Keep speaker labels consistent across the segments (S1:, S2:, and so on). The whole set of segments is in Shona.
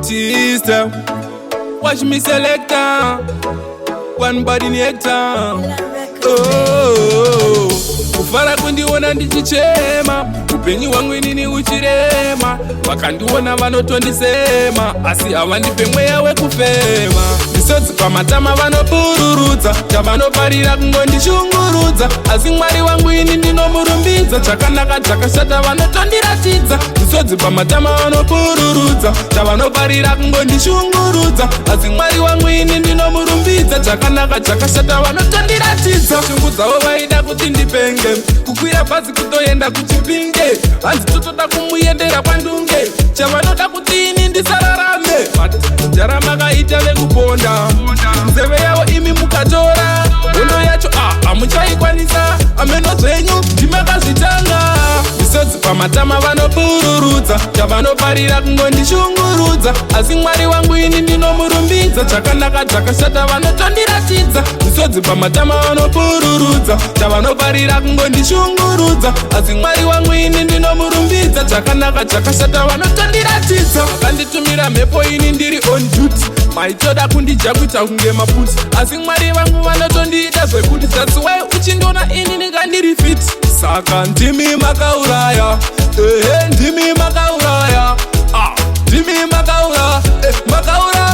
S1: Sister, watch me selector. One body nectar. Oh, kufara kundiona ndichichema, upenyu wangu inini uchirema. Wakandiona vanotondisema, asi havandipe mweya wekufema. Misodzi pamatama vanopururudza, chavanoparira kungondishungurudza. Asi Mwari wangu ini ndinomurumbidza, chakanaka chakashata vanotondiratidza. Misodzi pamatama vanopururudza, chavanoparira kungondishungurudza. Asi Mwari wangu ini ndinomurumbidza, chakanaka chakashata vanotondiratidza. Shungu dzavo vaida kuti ndipenge, kukwira bhazi kutoenda kuchipinge. Hanzi totoda kumuyendera kwandunge, chavanoda kuti ini ndisararame. Jaramakaita vekuponda, nzeve yavo imi mukatora. Hondo yacho hamuchaikwanisa, ameno dzenyu ndimakazvitanga. Misodzi pamatama vanopururudza, chavanoparira kungondishungurudza. Asi Mwari wangu ini ndinomurumbidza, chakanaka chakashata vanotondiratidza. Misodzi pamatama vanopururudza, chavanoparira kungondishungurudza. Asi Mwari wangu ini ndinomurumbidza, chakanaka chakashata vanotondiratidza. Vakanditumira mhepo ini ndiri on duty, maitoda kundijakuita kunge maputi. Asi Mwari vangu vanotondiita zvekuti, that's why uchindiona ini ndingandiri fit. Saka ndimi makauraya, ndimi makauraya, ndimi makauraya, makauraya.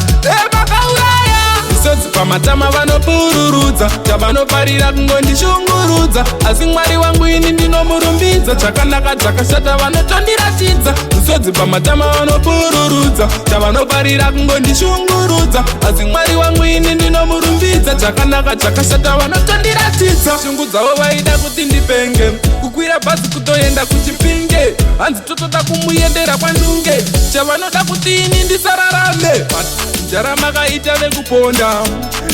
S1: Misodzi pamatama vanopururudza, chavanoparira kungondishungurudza. Asi Mwari wangu ini ndinomurumbidza, chakanaka chakashata vanotondiratidza. Misodzi pamatama vanopururudza, chavanoparira kungondishungurudza. Asi Mwari wangu ini ndinomurumbidza, chakanaka chakashata vanotondiratidza. Shungu dzavo vaida kuti ndipenge, kukwira bhazi kutoenda kuchipinge. Hanzi totoda kumuyendera kwandunge, chavanoda kuti ini ndisararame. Jaramakaita vekuponda,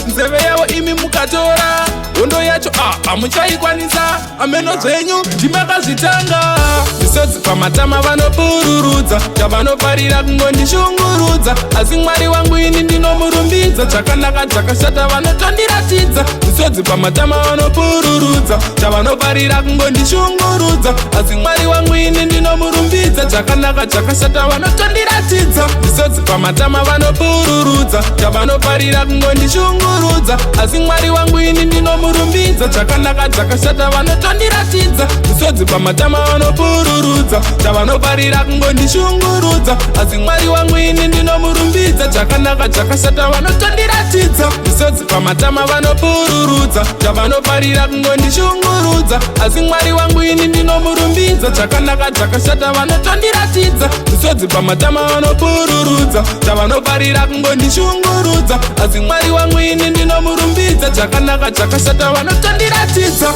S1: nzeve yavo imi mukatora. Hondo yacho hamuchaikwanisa, ameno dzenyu ndimakazvitanga. Misodzi pamatama vanopururudza, chavanoparira kungondishungurudza. Asi Mwari wangu ini ndinomurumbidza, chakanaka chakashata vanotondiratidza. Misodzi pamatama vanopururudza, chavanoparira kungondishungurudza. Asi Mwari wangu ini ndinomurumbidza, chakanaka chakashata vanotondiratidza. Misodzi pamatama vanopururudza, chavanoparira kungondishungurudza. Asi Mwari wangu ini ndinomurumbidza, chakanaka chakashata vanotondiratidza. Misodzi pamatama vanopururudza, chavanoparira kungondishungurudza. Asi Mwari wangu ini ndinomurumbidza, chakanaka chakashata vanotondiratidza. Misodzi pamatama vanopururudza, chavanoparira kungondishungurudza. Asi Mwari wangu ini ndinomurumbidza, chakanaka chakashata vanotondiratidza. Misodzi pamatama vanopururudza, chavanoparira kungondishungurudza. Asi Mwari wangu ini ndinomurumbidza, chakanaka chakashata vanotondiratidza.